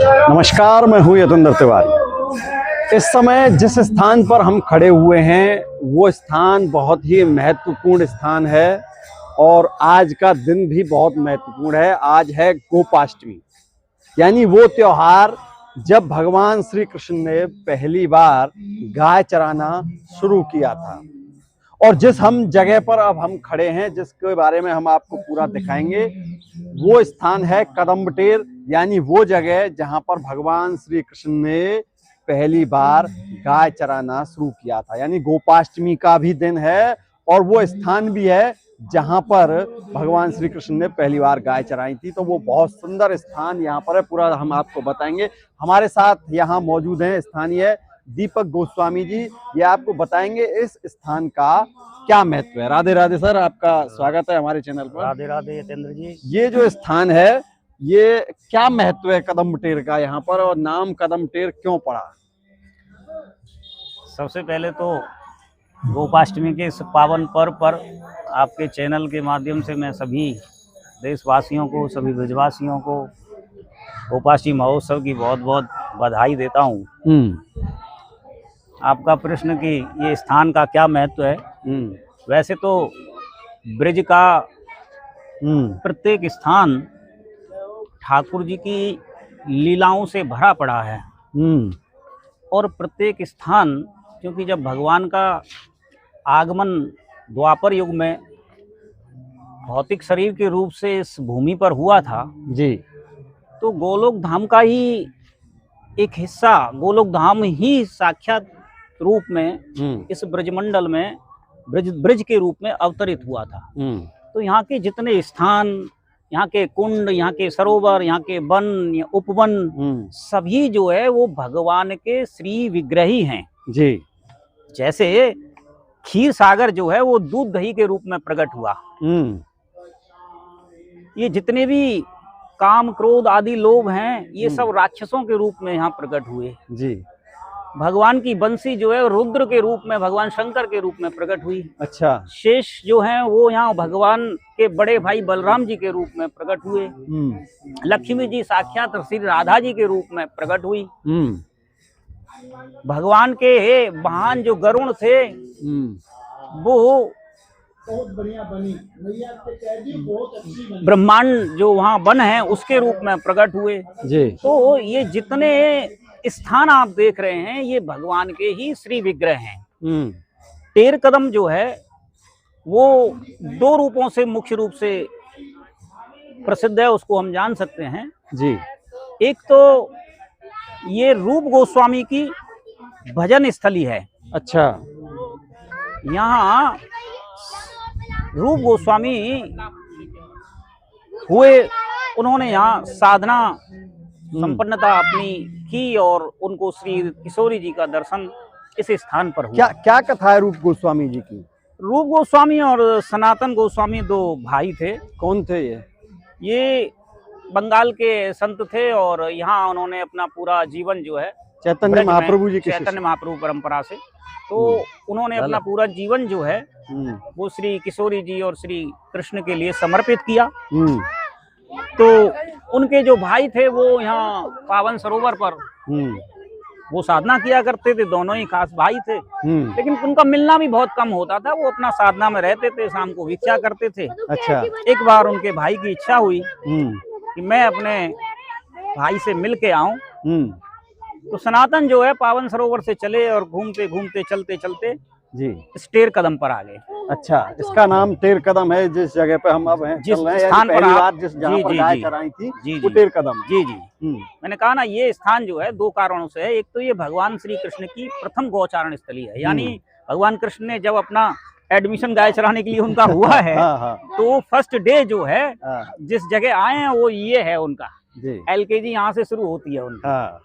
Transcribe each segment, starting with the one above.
नमस्कार, मैं हूँ यतेंद्र तिवारी। इस समय जिस स्थान पर हम खड़े हुए हैं वो स्थान बहुत ही महत्वपूर्ण स्थान है और आज का दिन भी बहुत महत्वपूर्ण है। आज है गोपाष्टमी, यानी वो त्योहार जब भगवान श्री कृष्ण ने पहली बार गाय चराना शुरू किया था। और जिस हम जगह पर अब हम खड़े हैं, जिसके बारे में हम आपको पूरा दिखाएंगे, वो स्थान है कदम्बटेर, यानी वो जगह जहां पर भगवान श्री कृष्ण ने पहली बार गाय चराना शुरू किया था। यानी गोपाष्टमी का भी दिन है और वो स्थान भी है जहां पर भगवान श्री कृष्ण ने पहली बार गाय चराई थी। तो वो बहुत सुंदर स्थान यहाँ पर है, पूरा हम आपको बताएंगे। हमारे साथ यहाँ मौजूद हैं स्थानीय दीपक गोस्वामी जी, ये आपको बताएंगे इस स्थान का क्या महत्व है। राधे राधे सर, आपका स्वागत है हमारे चैनल पर। राधे राधे यतेंद्र जी। ये जो स्थान है ये क्या महत्व है कदम्बटेर का यहाँ पर, और नाम कदम्बटेर क्यों पड़ा? सबसे पहले तो गोपाष्टमी के इस पावन पर्व पर आपके चैनल के माध्यम से मैं सभी देशवासियों को, सभी ब्रजवासियों को गोपाष्टमी महोत्सव की बहुत बहुत बधाई देता हूँ। आपका प्रश्न कि ये स्थान का क्या महत्व है, वैसे तो ब्रज का प्रत्येक स्थान ठाकुर जी की लीलाओं से भरा पड़ा है। और प्रत्येक स्थान, क्योंकि जब भगवान का आगमन द्वापर युग में भौतिक शरीर के रूप से इस भूमि पर हुआ था जी, तो गोलोक धाम का ही एक हिस्सा, गोलोक धाम ही साक्षात रूप में इस ब्रजमंडल में ब्रज के रूप में अवतरित हुआ था। तो यहाँ के जितने स्थान, यहाँ के कुंड, यहाँ के सरोवर, यहाँ के वन या उपवन, सभी जो है वो भगवान के श्री विग्रह ही हैं जी। जैसे क्षीर सागर जो है वो दूध दही के रूप में प्रकट हुआ। ये जितने भी काम क्रोध आदि लोभ हैं, ये सब राक्षसों के रूप में यहाँ प्रकट हुए जी। भगवान की बंसी जो है रुद्र के रूप में, भगवान शंकर के रूप में प्रकट हुई। अच्छा। शेष जो हैं वो यहाँ भगवान के बड़े भाई बलराम जी के रूप में प्रकट हुए। लक्ष्मी जी साक्षात श्री राधा जी के रूप में प्रकट हुई। भगवान के वाहन जो गरुण थे वो बहुत बढ़िया बनी, मैया के कैदी बहुत अच्छी बनी। ब्रह्मांड जो वहाँ वन है उसके रूप में प्रकट हुए जी। तो ये जितने स्थान आप देख रहे हैं ये भगवान के ही श्री विग्रह हैं। टेर कदम जो है वो दो रूपों से मुख्य रूप से प्रसिद्ध है, उसको हम जान सकते हैं जी। एक तो ये रूप गोस्वामी की भजन स्थली है। अच्छा। यहाँ रूप गोस्वामी हुए, उन्होंने यहाँ साधना संपन्नता अपनी की और उनको श्री किशोरी जी का दर्शन इस स्थान पर हुआ। क्या कथा है रूप गोस्वामी जी की? रूप गोस्वामी और सनातन गोस्वामी दो भाई थे। कौन थे ये? ये बंगाल के संत थे और यहाँ उन्होंने अपना पूरा जीवन जो है चैतन्य महाप्रभु जी के, चैतन्य महाप्रभु परंपरा से, तो उन्होंने अपना पूरा जीवन जो है वो श्री किशोरी जी और श्री कृष्ण के लिए समर्पित किया। तो उनके जो भाई थे वो यहाँ पावन सरोवर पर वो साधना किया करते थे, दोनों ही खास भाई थे। लेकिन उनका मिलना भी बहुत कम होता था, वो अपना साधना में रहते थे, शाम को भिक्षा करते थे। अच्छा। एक बार उनके भाई की इच्छा हुई कि मैं अपने भाई से मिल के आऊं। तो सनातन जो है पावन सरोवर से चले और घूमते घूमते चलते चलते जी इस टेर कदम पर आ गए। अच्छा, इसका नाम टेर कदम है जिस जगह पे हम अब हैं, जिस चल रहे हैं, स्थान पर आप जिस जहाँ पर गाय जी चराई थी जी वो टेर कदम। जी जी मैंने कहा ना, ये स्थान जो है दो कारणों से है। एक तो ये भगवान श्री कृष्ण की प्रथम गौचारण स्थली है, यानी भगवान कृष्ण ने जब अपना एडमिशन गाय चराने के लिए उनका हुआ है तो फर्स्ट डे जो है जिस जगह आए हैं वो ये है उनका। LKG यहाँ से शुरू होती है उनका।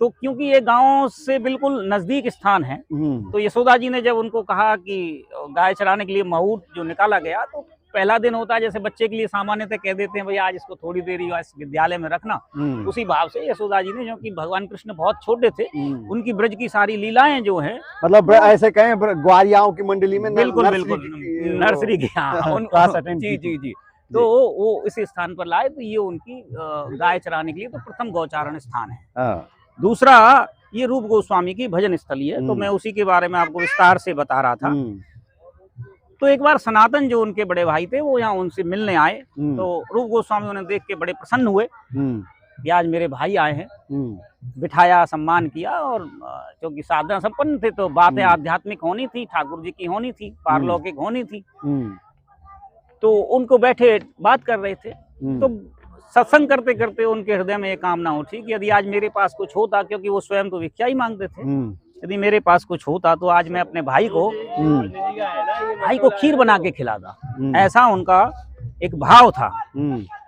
तो क्योंकि ये गांव से बिल्कुल नजदीक स्थान है, तो यशोदा जी ने जब उनको कहा कि गाय चराने के लिए मुहूर्त जो निकाला गया, तो पहला दिन होता है जैसे बच्चे के लिए सामान्यतः कह देते हैं भैया आज इसको थोड़ी देर विद्यालय में रखना, उसी भाव से यशोदा जी ने, जो कि भगवान कृष्ण बहुत छोटे थे, उनकी ब्रज की सारी लीलाएं जो है मतलब ऐसे कहें ग्वारियाओं की मंडली में बिल्कुल बिल्कुल नर्सरी की, हाँ जी जी जी तो वो इस स्थान पर लाए, तो ये उनकी गाय चराने के लिए तो प्रथम गौचारण स्थान है। हाँ। दूसरा, ये रूप गोस्वामी की भजन स्थली है, तो मैं उसी के बारे में आपको विस्तार से बता रहा था। तो एक बार सनातन जो उनके बड़े भाई थे वो यहाँ उनसे मिलने आए, तो रूप गोस्वामी उन्हें देख के बड़े प्रसन्न हुए कि आज मेरे भाई आए हैं। बिठाया, सम्मान किया, और क्योंकि साधना संपन्न थे तो बातें आध्यात्मिक होनी थी, ठाकुर जी की होनी थी, पारलौकिक होनी थी। तो उनको बैठे बात कर रहे थे, तो सत्संग करते करते उनके हृदय में एक कामना उठी कि यदि आज मेरे पास कुछ होता, क्योंकि वो स्वयं तो भिक्षा ही मांगते थे, यदि मेरे पास कुछ होता तो आज मैं अपने भाई को खीर बना के खिलाता। ऐसा उनका एक भाव था।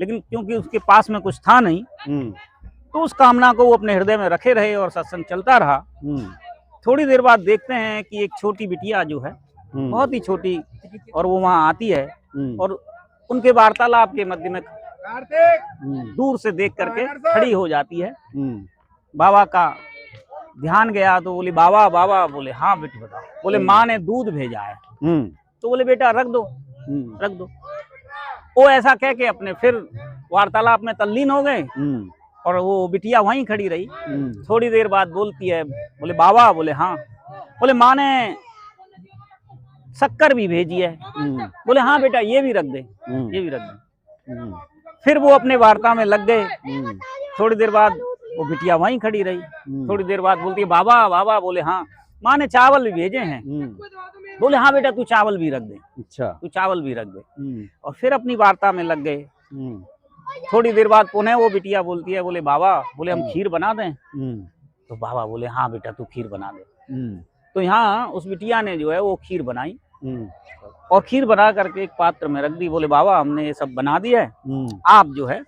लेकिन क्योंकि उसके पास में कुछ था नहीं, तो उस कामना को वो अपने हृदय में रखे रहे और सत्संग चलता रहा। थोड़ी देर बाद देखते हैं कि एक छोटी बिटिया जो है, बहुत ही छोटी, और वो वहां आती है और उनके वार्तालाप के मध्य में दूर से देख करके खड़ी हो जाती है। बाबा का ध्यान गया तो बोले बाबा बाबा, बोले हाँ बेटी बताओ। बोले माँ ने दूध भेजा है। तो बोले बेटा रख दो, रख दो। वो ऐसा कह के अपने फिर वार्तालाप में तल्लीन हो गए, और वो बिटिया वहीं खड़ी रही। थोड़ी देर बाद बोलती है, बोले बाबा, बोले हाँ। बोले माँ ने शक्कर भी भेजी है। बोले हाँ बेटा, ये भी रख दे, ये भी रख दे। फिर वो अपने वार्ता में लग गए। थोड़ी देर बाद वो बिटिया वहीं खड़ी रही। थोड़ी देर बाद बोलती है बाबा बाबा, बोले हाँ। माँ ने चावल भी भेजे हैं। बोले हाँ बेटा, तू चावल भी रख दे। अच्छा, तू चावल भी रख दे। और फिर अपनी वार्ता में लग गए। थोड़ी देर बाद पुनः वो बिटिया बोलती है, बोले बाबा, बोले हम खीर बना दें। तो बाबा बोले हाँ बेटा, तू खीर बना दे। तो यहाँ उस बिटिया ने जो है वो खीर बनाई, और खीर बना करके एक पात्र में रख दी। बोले बाबा, हमने ये सब बना दिया है, आप जो है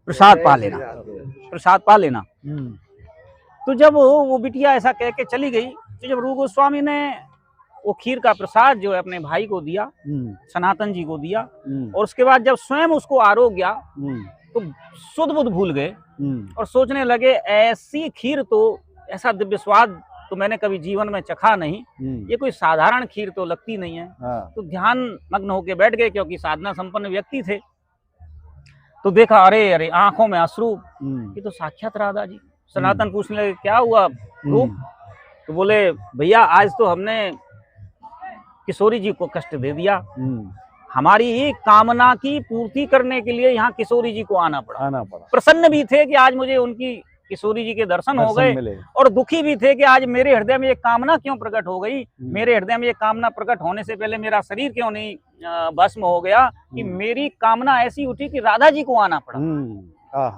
प्रसाद पा लेना, प्रसाद पा लेना। तो जब वो बिटिया ऐसा कह के चली गई, तो जब रूप गोस्वामी ने वो खीर का प्रसाद जो है अपने भाई को दिया, सनातन जी को दिया, और उसके बाद जब स्वयं उसको आरोग गया, तो सुध बुध भूल गए और सोचने लगे ऐसी खीर तो, ऐसा दिव्य स्वाद तो मैंने कभी जीवन में चखा नहीं, ये कोई साधारण खीर तो लगती नहीं है। तो ध्यान मग्न होके बैठ गए, क्योंकि साधना संपन्न व्यक्ति थे। तो देखा, अरे अरे, आंखों में अश्रु, ये तो साक्षात राधा जी। सनातन पूछने लगे क्या हुआ रूप? तो बोले भैया, आज तो हमने किशोरी जी को कष्ट दे दिया। हमारी ही कामना की पूर्ति करने के लिए यहाँ किशोरी जी को आना पड़ा। प्रसन्न भी थे कि आज मुझे उनकी किशोरी जी के दर्शन हो गए, और दुखी भी थे कि आज मेरे हृदय में ये कामना क्यों प्रकट हो गई। मेरे हृदय में ये कामना प्रकट होने से पहले मेरा शरीर क्यों नहीं भस्म हो गया, कि मेरी कामना ऐसी उठी कि राधा जी को आना पड़ा,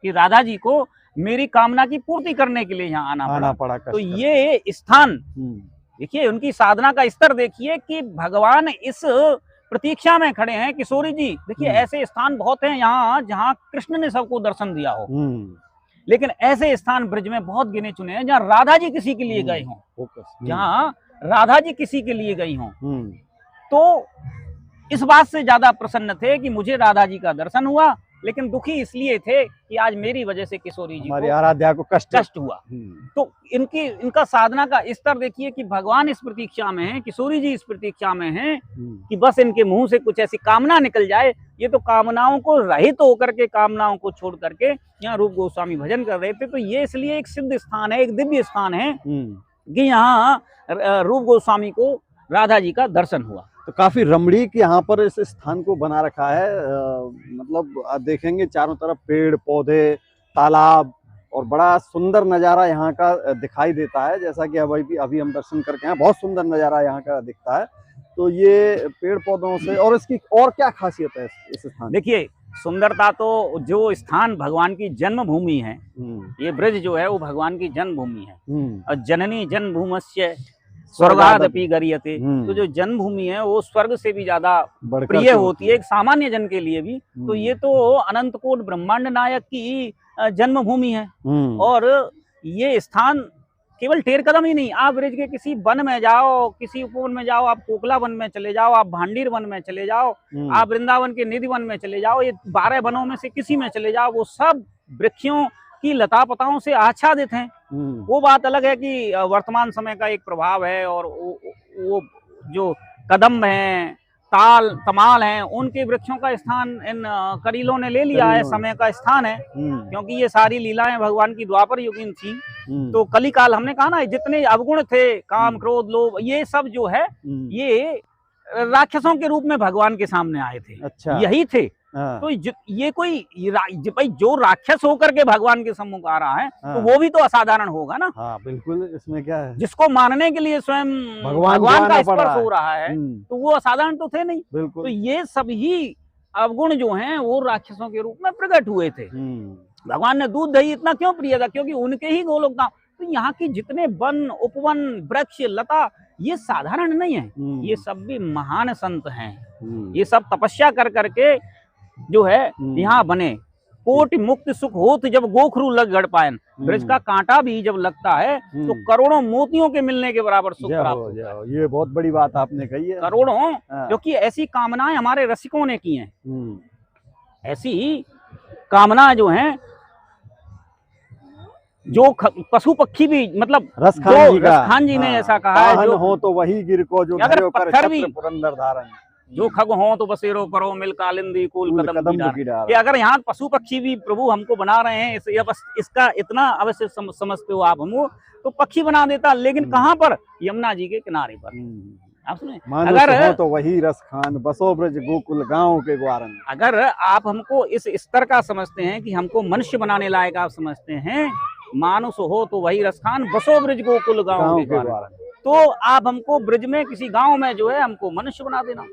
कि राधा जी को मेरी कामना की पूर्ति करने के लिए यहाँ आना पड़ा। तो ये स्थान देखिए, उनकी साधना का स्तर देखिए कि भगवान इस प्रतीक्षा में खड़े हैं। किशोरी जी देखिए, ऐसे स्थान बहुत हैं यहाँ जहाँ कृष्ण ने सबको दर्शन दिया हो, लेकिन ऐसे स्थान ब्रज में बहुत गिने चुने हैं जहाँ राधा जी किसी के लिए गए हों, जहाँ राधा जी किसी के लिए गई हों। तो इस बात से ज्यादा प्रसन्न थे कि मुझे राधा जी का दर्शन हुआ, लेकिन दुखी इसलिए थे कि आज मेरी वजह से किशोरी जी, हमारी आराध्या को कष्ट हुआ। तो इनका साधना का स्तर देखिए कि भगवान इस प्रतीक्षा में है, किशोरी जी इस प्रतीक्षा में हैं कि बस इनके मुंह से कुछ ऐसी कामना निकल जाए। ये तो कामनाओं को रहित होकर के, कामनाओं को छोड़ करके यहाँ रूप गोस्वामी भजन कर रहे थे। तो ये इसलिए एक सिद्ध स्थान है, एक दिव्य स्थान है कि यहाँ रूप गोस्वामी को राधा जी का दर्शन हुआ। तो काफी रमणीक यहाँ पर इस स्थान को बना रखा है। मतलब आप देखेंगे चारों तरफ पेड़ पौधे, तालाब, और बड़ा सुंदर नज़ारा यहाँ का दिखाई देता है। जैसा कि अभी हम दर्शन करके हैं, बहुत सुंदर नज़ारा यहाँ का दिखता है। तो ये पेड़ पौधों से, और इसकी और क्या खासियत है इस स्थान? देखिए, सुंदरता तो जो स्थान भगवान की जन्मभूमि है, ये ब्रज जो है वो भगवान की जन्मभूमि है। और जननी जन्मभूमस्य स्वर्गादपि गरीयते। तो जो जन्मभूमि है वो स्वर्ग से भी ज्यादा प्रिय होती है एक सामान्य जन के लिए भी। तो ये तो अनंत कोट ब्रह्मांड नायक की जन्मभूमि है। और ये स्थान केवल टेर कदम ही नहीं, आप ब्रज के किसी वन में जाओ, किसी उपवन में जाओ, आप कोकला वन में चले जाओ, आप भांडीर वन में चले जाओ, आप वृंदावन के निधि वन में चले जाओ, ये 12 वनों में से किसी में चले जाओ, वो सब वृक्षों की लता पताओं से आच्छादित हैं। वो बात अलग है कि वर्तमान समय का एक प्रभाव है, और वो जो कदम है, ताल तमाल हैं, उनके वृक्षों का स्थान इन करीलों ने ले लिया है, समय का स्थान है। क्योंकि ये सारी लीलाएं भगवान की द्वापर युगीन थी। तो कली काल हमने कहा ना, जितने अवगुण थे, काम क्रोध लोभ, ये सब जो है ये राक्षसों के रूप में भगवान के सामने आए थे। अच्छा। यही थे। हाँ। तो ये कोई भाई जो राक्षस होकर के भगवान के सम्मुख आ रहा है, तो वो भी तो असाधारण होगा ना। हाँ बिल्कुल, इसमें क्या है, जिसको मानने के लिए स्वयं भगवान का स्पर्श हो रहा है, तो वो असाधारण तो थे नहीं। बिल्कुल। तो ये सभी अवगुण जो हैं वो राक्षसों के रूप में प्रकट हुए थे। भगवान ने दूध दही इतना क्यों प्रिय था? क्योंकि उनके ही गोलोक धाम। तो यहाँ की जितने वन, उपवन, वृक्ष, लता, ये साधारण नहीं है, ये सब भी महान संत हैं। ये सब तपस्या कर करके जो है यहाँ बने। कोटि मुक्त सुख होत जब गोखरू लग गढ़ पायन। ब्रज का कांटा भी जब लगता है तो करोड़ों मोतियों के मिलने के बराबर सुख प्राप्त होता है। ये बहुत बड़ी बात आपने कही है। करोड़ों, क्योंकि ऐसी कामनाएं हमारे रसिकों ने की हैं। ऐसी कामना जो है, जो पशु पक्षी भी, मतलब रसखान जी ने ऐसा कहा है, जो हो तो वही गिर को, जो अगर पत्थर भी पुरंदर धारण, जो खग हो तो बसेरो करो मिल कालिंदी कुल कदम की डार। कि अगर यहाँ पशु पक्षी भी प्रभु हमको बना रहे हैं, या बस इसका इतना अवश्य समझते हो आप हमको, तो पक्षी बना देता। लेकिन कहाँ पर? यमुना जी के किनारे पर। आप सुने, अगर हो तो वही रसखान बसो ब्रज गोकुल गांव के ग्वारन। अगर आप हमको इस स्तर का समझते हैं कि हमको मनुष्य बनाने लायक आप समझते हैं, मानुष हो तो वही रसखान बसो ब्रज गोकुल गांव के ग्वारन, तो आप हमको ब्रज में किसी गांव में जो है हमको मनुष्य बना देना।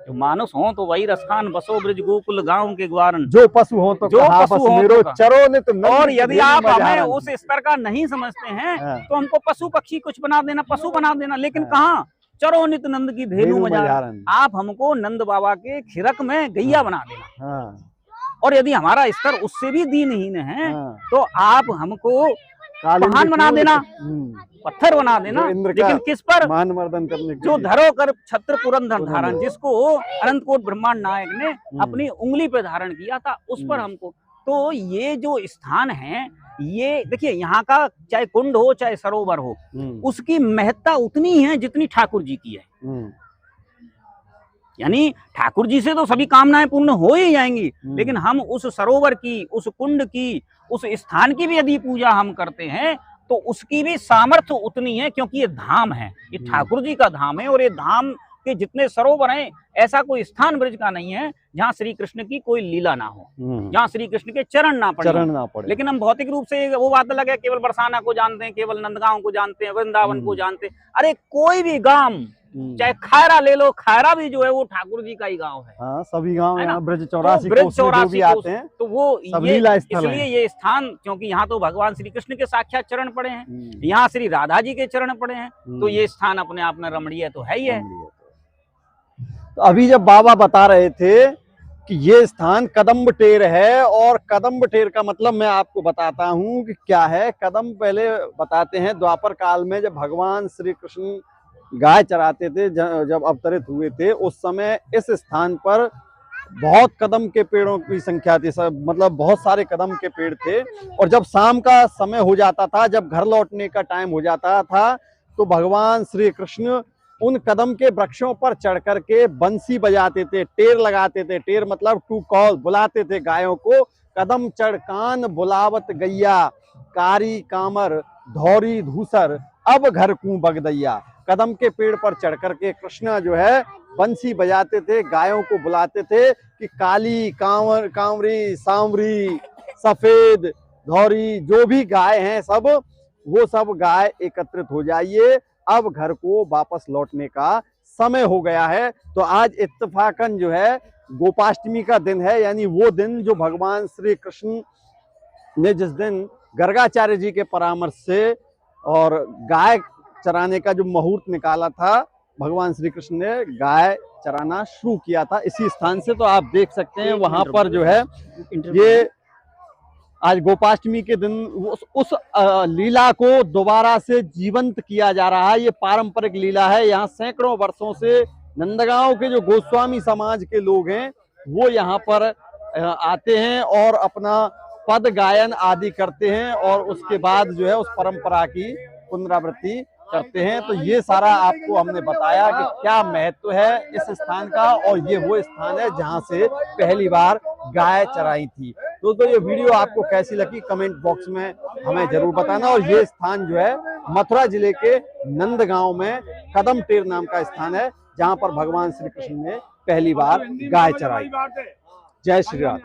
जो मानुष हो तो वही रसखान बसो ब्रज गोकुल गांव के ग्वारन। जो पशु हो तो चरो नित। और यदि आप हमें उस स्तर का नहीं समझते हैं तो हमको पशु पक्षी कुछ बना देना, पशु बना देना। लेकिन कहाँ? चरो नित नंद की धेनु मझारन। आप हमको नंद बाबा के खिरक में गैया बना देना। और यदि हमारा स्तर उससे भी दीनहीन है तो आप हमको महान बना देना, पत्थर बना देना। लेकिन किस पर? मान मर्दन करने के जो धरो कर छत्र पुरंदर धारण, जिसको अनंत कोट ब्रह्मांड नायक ने अपनी उंगली पे धारण किया था, उस पर हमको। तो ये जो स्थान है, ये देखिए, यहाँ का चाहे कुंड हो चाहे सरोवर हो, उसकी महत्ता उतनी है जितनी ठाकुर जी की है। यानी ठाकुर जी से तो सभी कामनाएं पूर्ण हो ही जाएंगी, लेकिन हम उस सरोवर की, उस कुंड की, उस स्थान की भी यदि पूजा हम करते हैं तो उसकी भी सामर्थ्य उतनी है, क्योंकि ये धाम है, ये ठाकुर जी का धाम है। और ये धाम के जितने सरोवर हैं, ऐसा कोई स्थान ब्रज का नहीं है जहाँ श्री कृष्ण की कोई लीला ना हो, जहाँ श्री कृष्ण के चरण ना पड़े। लेकिन हम भौतिक रूप से वो बात अलग है, केवल बरसाना को जानते हैं, केवल नंदगांव को जानते हैं, वृंदावन को जानते हैं। अरे कोई भी गांव, चाहे खैरा ले लो, खैरा भी जो है वो ठाकुर जी का ही गांव है। हाँ, सभी गांव यहाँ ब्रज 84 भी आते हैं, तो वो इसलिए ये स्थान, क्योंकि यहाँ तो भगवान श्री कृष्ण के साक्षात चरण पड़े हैं, यहाँ श्री राधा जी के चरण पड़े हैं, तो ये स्थान अपने आप में रमणीय तो है ही है। तो अभी जब बाबा बता रहे थे कि ये स्थान कदम्ब टेर है, और कदम्ब टेर का मतलब मैं आपको बताता हूँ कि क्या है। कदम्ब पहले बताते हैं, द्वापर काल में जब भगवान श्री कृष्ण गाय चराते थे, जब अवतरित हुए थे, उस समय इस स्थान पर बहुत कदम के पेड़ों की संख्या थी, मतलब बहुत सारे कदम के पेड़ थे। और जब शाम का समय हो जाता था, जब घर लौटने का टाइम हो जाता था, तो भगवान श्री कृष्ण उन कदम के वृक्षों पर चढ़ करके बंसी बजाते थे, टेर लगाते थे। टेर मतलब टू कॉल, बुलाते थे गायों को। कदम चढ़ कान बुलावत गैया, कारी कामर धौरी धूसर, अब घर कूं बगदैया। कदम के पेड़ पर चढ़ करके कृष्णा जो है बंसी बजाते थे, गायों को बुलाते थे कि काली, कांवर, कांवरी, सांवरी, सफेद, धौरी, जो भी गाय हैं सब, वो सब गाय एकत्रित हो जाइए, अब घर को वापस लौटने का समय हो गया है। तो आज इत्तेफाकन जो है गोपाष्टमी का दिन है, यानी वो दिन जो भगवान श्री कृष्ण ने जिस दिन गर्गाचार्य जी के परामर्श से और गाय चराने का जो मुहूर्त निकाला था, भगवान श्री कृष्ण ने गाय चराना शुरू किया था इसी स्थान से। तो आप देख सकते हैं वहां पर जो है ये आज गोपाष्टमी के दिन उस लीला को दोबारा से जीवंत किया जा रहा है। ये पारंपरिक लीला है। यहाँ सैकड़ों वर्षों से नंदगांव के जो गोस्वामी समाज के लोग हैं वो यहाँ पर आते हैं और अपना पद गायन आदि करते हैं, और उसके बाद जो है उस परंपरा की पुनरावृत्ति करते हैं। तो ये सारा आपको हमने बताया कि क्या महत्व है इस स्थान का, और ये वो स्थान है जहां से पहली बार गाय चराई थी। दोस्तों ये वीडियो आपको कैसी लगी कमेंट बॉक्स में हमें जरूर बताना। और ये स्थान जो है मथुरा जिले के नंदगांव में कदम टेर नाम का स्थान है, जहां पर भगवान श्री कृष्ण ने पहली बार गाय चराई। जय श्री राम।